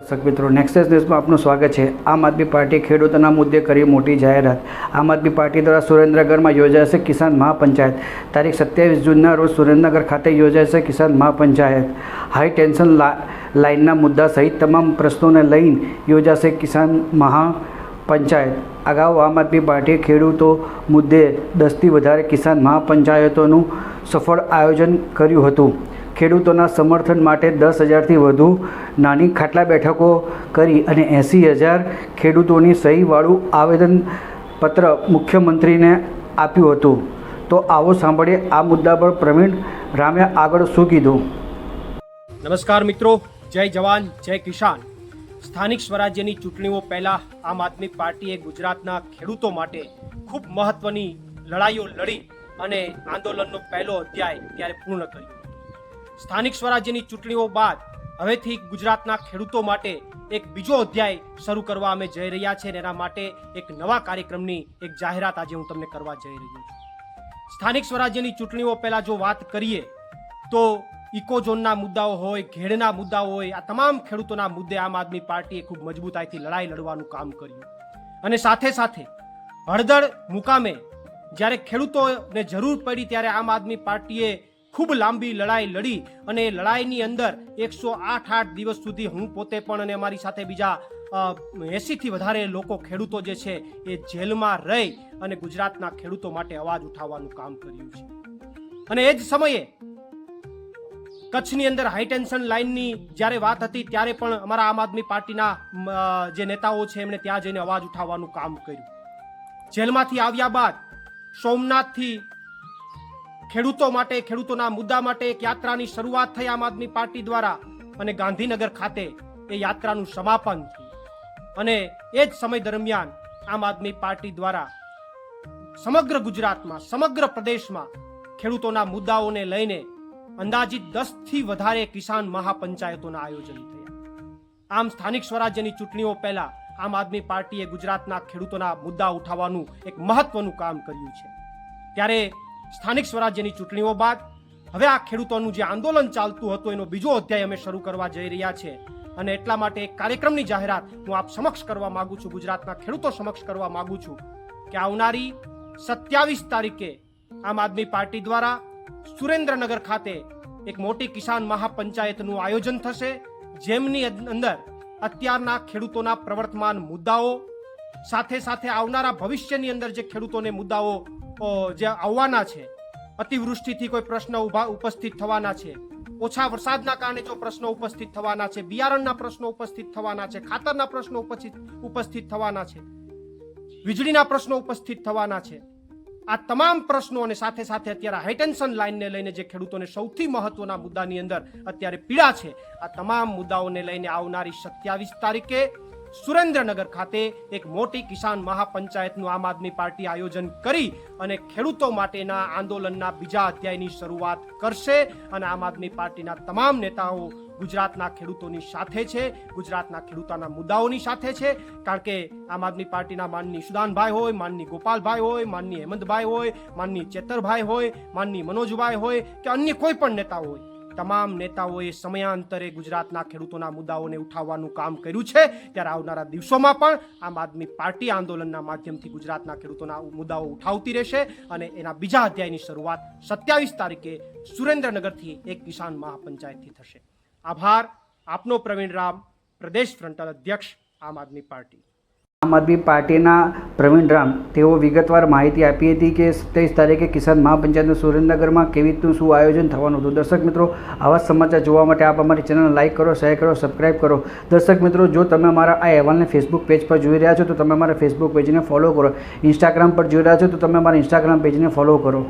દર્શક મિત્રો, નેક્સસ ન્યૂઝમાં આપનું સ્વાગત છે। આમ આદમી પાર્ટી ખેડૂતોના મુદ્દે કરી મોટી જાહેરાત। આમ આદમી પાર્ટી દ્વારા સુરેન્દ્રનગરમાં યોજાશે કિસાન મહાપંચાયત। તારીખ 27 જૂનના રોજ સુરેન્દ્રનગર ખાતે યોજાશે કિસાન મહાપંચાયત। હાઈ ટેન્શન લાઇનના મુદ્દા સહિત તમામ પ્રશ્નોને લઈને યોજાશે કિસાન મહાપંચાયત। અગાઉ આમ આદમી પાર્ટીએ ખેડૂતો મુદ્દે 10થી વધારે કિસાન મહાપંચાયતોનું સફળ આયોજન કર્યું હતું। ખેડૂતોના સમર્થન માટે 10,000થી વધુ નાની ખાટલા બેઠકો કરી અને 80,000 ખેડૂતોની સહીવાળું આવેદનપત્ર મુખ્યમંત્રીને આપ્યું હતું। તો આવો સાંભળીએ આ મુદ્દા પર પ્રવીણ રામે આગળ શું કીધું। નમસ્કાર મિત્રો, જય જવાન જય કિસાન। સ્થાનિક સ્વરાજ્યની ચૂંટણીઓ પહેલા આમ આદમી પાર્ટીએ ગુજરાતના ખેડૂતો માટે ખૂબ મહત્વની લડાઈઓ લડી અને આંદોલનનો પહેલો અધ્યાય ત્યારે પૂર્ણ કર્યો। સ્થાનિક સ્વરાજ્યની ચૂંટણીઓ બાદ હવેથી ગુજરાતના ખેડૂતો માટે એક બીજો અધ્યાય શરૂ કરવા અમે જઈ રહ્યા છીએ અને એના માટે એક નવા કાર્યક્રમની એક જાહેરાત આજે હું તમને કરવા જઈ રહ્યો છું। સ્થાનિક સ્વરાજ્યની ચૂંટણીઓ પહેલા જો વાત કરીએ તો ઇકોઝોનના મુદ્દાઓ હોય, ઘેડના મુદ્દાઓ હોય, આ તમામ ખેડૂતોના મુદ્દે આમ આદમી પાર્ટીએ ખૂબ મજબૂતાઈથી લડાઈ લડવાનું કામ કર્યું અને સાથે સાથે હળદર મુકામે જ્યારે ખેડૂતોને જરૂર પડી ત્યારે આમ આદમી પાર્ટીએ ખૂબ લાંબી લડાઈ લડી અને લડાઈની અંદર 108 દિવસ સુધી હું પોતે પણ અને અમારી સાથે બીજા 80થી વધારે લોકો ખેડૂતો જે છે એ જેલમાં રહી અને ગુજરાતના ખેડૂતો માટે અવાજ ઉઠાવવાનું કામ કર્યું છે। અને એ જ સમયે કચ્છની અંદર હાઈ ટેન્શન લાઇનની જ્યારે વાત હતી ત્યારે પણ અમારા આમ આદમી પાર્ટીના જે નેતાઓ છે એમણે ત્યાં જઈને અવાજ ઉઠાવવાનું કામ કર્યું। જેલમાંથી આવ્યા બાદ સોમનાથથી ખેડૂતો માટે, ખેડૂતોના મુદ્દા માટે એક યાત્રાની શરૂઆત થઈ આમ આદમી પાર્ટી દ્વારા અને ગાંધીનગર ખાતે એ યાત્રાનું સમાપન થયું। અને એ જ સમય દરમિયાન આમ આદમી પાર્ટી દ્વારા સમગ્ર ગુજરાતમાં, સમગ્ર પ્રદેશમાં ખેડૂતોના મુદ્દાઓને લઈને અંદાજિત 10થી વધારે કિસાન મહાપંચાયતોના આયોજન થયા। આમ સ્થાનિક સ્વરાજ્યની ચૂંટણીઓ પહેલા આમ આદમી પાર્ટીએ ગુજરાતના ખેડૂતોના મુદ્દા ઉઠાવવાનું એક મહત્વનું કામ કર્યું છે। ત્યારે સ્થાનિક સ્વરાજ્યની ચૂંટણીઓ બાદ હવે આ ખેડૂતોનું જે આંદોલન ચાલતું હતું એનો બીજો અધ્યાય અમે શરૂ કરવા જઈ રહ્યા છીએ અને એટલા માટે એક કાર્યક્રમની જાહેરાત હું આપ સમક્ષ કરવા માંગુ છું, ગુજરાતના ખેડૂતો સમક્ષ કરવા માંગુ છું કે આવનારી 27 તારીખે આમ આદમી પાર્ટી દ્વારા સુરેન્દ્રનગર ખાતે એક મોટી કિસાન મહાપંચાયતનું આયોજન થશે, જેમની અંદર અત્યારના ખેડૂતોના પ્રવર્તમાન મુદ્દાઓ સાથે સાથે આવનારા ભવિષ્યની અંદર જે ખેડૂતોને મુદ્દાઓ જે આવવાના છે, અતિવૃષ્ટિથી કોઈ પ્રશ્ન ઉપસ્થિત થવાના છે, ઓછા વરસાદના કારણે જો પ્રશ્નો ઉપસ્થિત થવાના છે, બિયારણના પ્રશ્નો ઉપસ્થિત થવાના છે, ખાતરના પ્રશ્નો ઉપસ્થિત થવાના છે, વીજળીના પ્રશ્નો ઉપસ્થિત થવાના છે, આ તમામ પ્રશ્નો અને સાથે સાથે અત્યારે હાઈટેન્શન લાઇનને લઈને જે ખેડૂતોને સૌથી મહત્વના મુદ્દાની અંદર અત્યારે પીડા છે, આ તમામ મુદ્દાઓને લઈને આવનારી 27 તારીખે સુરેન્દ્રનગર ખાતે એક મોટી કિસાન મહાપંચાયતનું આમ આદમી પાર્ટી આયોજન કરી અને ખેડૂતો માટેના આંદોલનના બીજા અધ્યાયની શરૂઆત કરશે અને આમ આદમી પાર્ટીના તમામ નેતાઓ ગુજરાતના ખેડૂતોની સાથે છે, ગુજરાતના ખેડૂતોના મુદ્દાઓની સાથે છે। કારણ કે આમ આદમી પાર્ટીના માનની સુદાનભાઈ હોય, માનની ગોપાલભાઈ હોય, માનની હેમંતભાઈ હોય, માનની ચેતરભાઈ હોય, માનની મનોજભાઈ હોય કે અન્ય કોઈ પણ નેતા હોય, તમામ નેતાઓએ સમયાંતરે ગુજરાતના ખેડૂતોના મુદ્દાઓને ઉઠાવવાનું કામ કર્યું છે। ત્યારે આવનારા દિવસોમાં પણ આમ આદમી પાર્ટી આંદોલનના માધ્યમથી ગુજરાતના ખેડૂતોના મુદ્દાઓ ઉઠાવતી રહેશે અને એના બીજા અધ્યાયની શરૂઆત 27 તારીખે સુરેન્દ્રનગરથી એક કિસાન મહાપંચાયતથી થશે। આભાર આપનો પ્રવીણ રામ, પ્રદેશ ફ્રન્ટલ અધ્યક્ષ આમ આદમી પાર્ટી। આમ આદમી પાર્ટીના પ્રવીણ રામ તેઓ વિગતવાર માહિતી આપી હતી કે 27 તારીખે કિસાન મહાપંચાયતનું સુરેન્દ્રનગરમાં કેવી રીતનું શું આયોજન થવાનું હતું। દર્શક મિત્રો, આવા સમાચાર જોવા માટે આપ અમારી ચેનલ લાઇક કરો, શેર કરો, સબસ્ક્રાઇબ કરો। દર્શક મિત્રો, જો તમે અમારા આ અહેવાલને ફેસબુક પેજ પર જોઈ રહ્યા છો તો તમે અમારા ફેસબુક પેજને ફોલો કરો, ઇન્સ્ટાગ્રામ પર જોઈ રહ્યા છો તો તમે અમારા ઇન્સ્ટાગ્રામ પેજને ફોલો કરો।